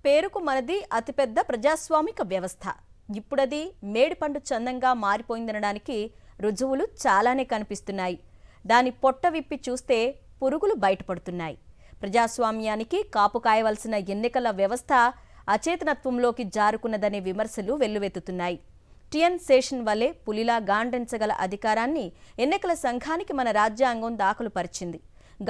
పేరుకు మనది అతిపెద్ద ప్రజాస్వామిక వ్యవస్థ. ఇప్పుడది మేడిపండు చందంగా మారిపోయిందనడానికి రుజువులు చాలానే కనిపిస్తున్నాయి. దాని పొట్ట విప్పి చూస్తే పురుగులు బయటపడుతున్నాయి. ప్రజాస్వామ్యానికి కాపు కాయవలసిన ఎన్నికల వ్యవస్థ అచేతనత్వంలోకి జారుకున్నదనే విమర్శలు వెల్లువెత్తుతున్నాయి. టిఎన్ శేషన్ వల్లే పులిలా గాండ్రించగల అధికారాన్ని ఎన్నికల సంఘానికి మన రాజ్యాంగం దాఖలు పరిచింది.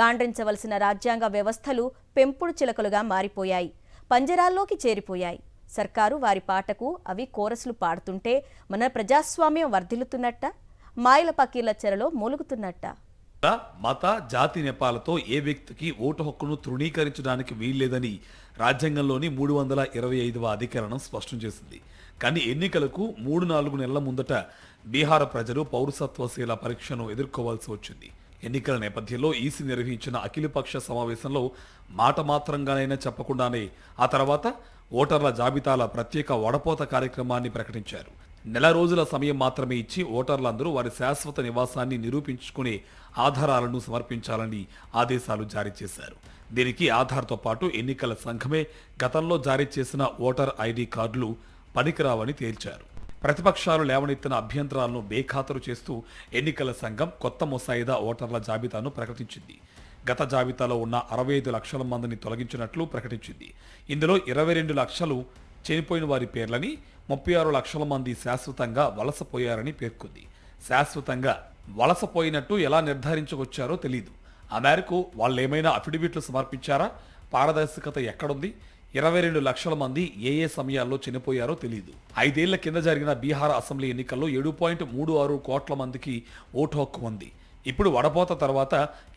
గాండ్రించవలసిన రాజ్యాంగ వ్యవస్థలు పెంపుడు చిలకలుగా మారిపోయాయి, పంజరాల్లోకి చేరిపోయాయి. సర్కారు వారి పాటకు అవి కోరసులు పాడుతుంటే మన ప్రజాస్వామ్యం వర్ధిల్లుతున్నట్ట, మాయల పకీర్ల చెరలో మూలుగుతున్నట్ట. మత జాతి నెపాలతో ఏ వ్యక్తికి ఓటు హక్కును తృణీకరించడానికి వీల్లేదని రాజ్యాంగంలోని 325వ అధికరణం స్పష్టం చేసింది. కానీ ఎన్నికలకు 3-4 నెలల ముందట బీహార్ ప్రజలు పౌరసత్వశీల పరీక్షను ఎదుర్కోవాల్సి వచ్చింది. ఎన్నికల నేపథ్యంలో ఈసీ నిర్వహించిన అఖిలపక్ష సమావేశంలో మాట మాత్రంగానైనా చెప్పకుండానే ఆ తర్వాత ఓటర్ల జాబితాల ప్రత్యేక వడపోత కార్యక్రమాన్ని ప్రకటించారు. నెల రోజుల సమయం మాత్రమే ఇచ్చి ఓటర్లందరూ వారి శాశ్వత నివాసాన్ని నిరూపించుకునే ఆధారాలను సమర్పించాలని ఆదేశాలు జారీ చేశారు. దీనికి ఆధార్తో పాటు ఎన్నికల సంఘమే గతంలో జారీ చేసిన ఓటర్ ఐడి కార్డులు పనికిరావని తేల్చారు. ప్రతిపక్షాలు లేవనెత్తిన అభ్యంతరాలను బేఖాతరు చేస్తూ ఎన్నికల సంఘం కొత్త ముసాయిదా ఓటర్ల జాబితాను ప్రకటించింది. గత జాబితాలో ఉన్న 65 లక్షల మందిని తొలగించినట్లు ప్రకటించింది. ఇందులో 22 లక్షలు చనిపోయిన వారి పేర్లని, 36 లక్షల మంది శాశ్వతంగా వలసపోయారని పేర్కొంది. శాశ్వతంగా వలసపోయినట్టు ఎలా నిర్ధారించుకొచ్చారో తెలీదు. ఆ మేరకు వాళ్ళేమైనా అఫిడవిట్లు సమర్పించారా? పారదర్శకత ఎక్కడుంది? 22 లక్షల మంది ఏ సమయాల్లో చనిపోయారో తెలియదు. 5 ఏళ్ల కింద జరిగిన బీహార్ అసెంబ్లీ ఎన్నికల్లో 7.36 కోట్ల మందికి ఓటు హక్కు ఉంది. ఇప్పుడు వడపోత తర్వాత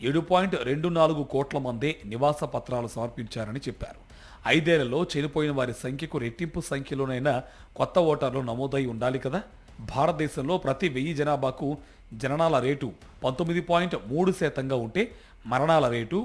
7.24 కోట్ల మందే నివాస పత్రాలు సమర్పించారని చెప్పారు. 5 ఏళ్లలో చనిపోయిన వారి సంఖ్యకు రెట్టింపు సంఖ్యలోనైనా కొత్త ఓటర్లు నమోదై ఉండాలి కదా. భారతదేశంలో ప్రతి 1000 జనాభాకు జననాల రేటు 19.3% ఉంటే మరణాల రేటు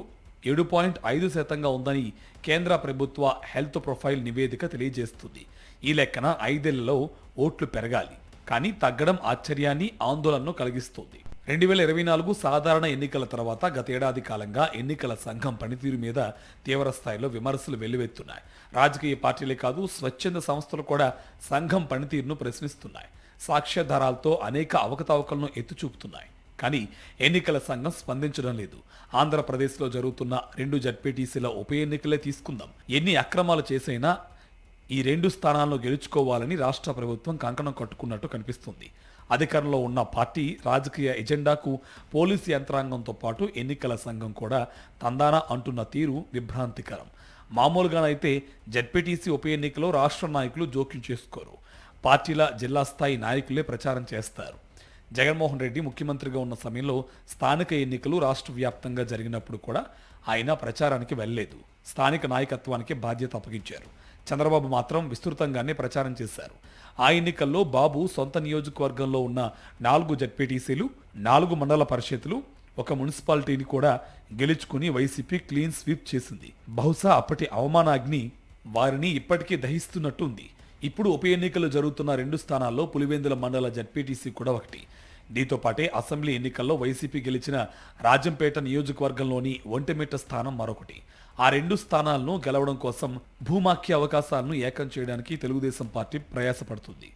7.5% ఉందని కేంద్ర ప్రభుత్వ హెల్త్ ప్రొఫైల్ నివేదిక తెలియజేస్తుంది. ఈ లెక్కన 5 ఏళ్లలో ఓట్లు పెరగాలి, కానీ తగ్గడం ఆశ్చర్యాన్ని, ఆందోళనను కలిగిస్తుంది. 2024 సాధారణ ఎన్నికల తర్వాత గతేడాది కాలంగా ఎన్నికల సంఘం పనితీరు మీద తీవ్ర స్థాయిలో విమర్శలు వెల్లువెత్తున్నాయి. రాజకీయ పార్టీలే కాదు, స్వచ్ఛంద సంస్థలు కూడా సంఘం పనితీరును ప్రశ్నిస్తున్నాయి. సాక్ష్యాధారాలతో అనేక అవకతవకలను ఎత్తుచూపుతున్నాయి. కానీ ఎన్నికల సంఘం స్పందించడం లేదు. ఆంధ్రప్రదేశ్లో జరుగుతున్న 2 జడ్పీటీసీల ఉప ఎన్నికలే తీసుకుందాం. ఎన్ని అక్రమాలు చేసైనా ఈ 2 స్థానాలను గెలుచుకోవాలని రాష్ట్ర ప్రభుత్వం కంకణం కట్టుకున్నట్టు కనిపిస్తుంది. అధికారంలో ఉన్న పార్టీ రాజకీయ ఎజెండాకు పోలీసు యంత్రాంగంతో పాటు ఎన్నికల సంఘం కూడా తందానా అంటున్న తీరు విభ్రాంతికరం. మామూలుగానైతే జడ్పీటీసీ ఉప ఎన్నికలో రాష్ట్ర నాయకులు జోక్యం చేసుకోరు. పార్టీల జిల్లా స్థాయి నాయకులే ప్రచారం చేస్తారు. జగన్మోహన్ రెడ్డి ముఖ్యమంత్రిగా ఉన్న సమయంలో స్థానిక ఎన్నికలు రాష్ట్ర వ్యాప్తంగా జరిగినప్పుడు కూడా ఆయన ప్రచారానికి వెళ్లలేదు. స్థానిక నాయకత్వానికి బాధ్యత అప్పగించారు. చంద్రబాబు మాత్రం విస్తృతంగానే ప్రచారం చేశారు. ఆ ఎన్నికల్లో బాబు సొంత నియోజకవర్గంలో ఉన్న 4 జడ్పీటీసీలు, 4 మండల పరిషత్తులు, 1 మున్సిపాలిటీని కూడా గెలుచుకుని వైసీపీ క్లీన్ స్వీప్ చేసింది. బహుశా అప్పటి అవమానాగ్ని వారిని ఇప్పటికీ దహిస్తున్నట్టు ఉంది. ఇప్పుడు ఉప ఎన్నికలు జరుగుతున్న 2 స్థానాల్లో పులివెందుల మండల జడ్పీటీసీ కూడా ఒకటి. దీంతో పాటే అసెంబ్లీ ఎన్నికల్లో వైసీపీ గెలిచిన రాజంపేట నియోజకవర్గంలోని ఒంటిమిట్ట స్థానం మరొకటి. ఆ 2 స్థానాలను గెలవడం కోసం భూమాఖ్య అవకాశాలను ఏకం చేయడానికి తెలుగుదేశం పార్టీ ప్రయాసపడుతుంది.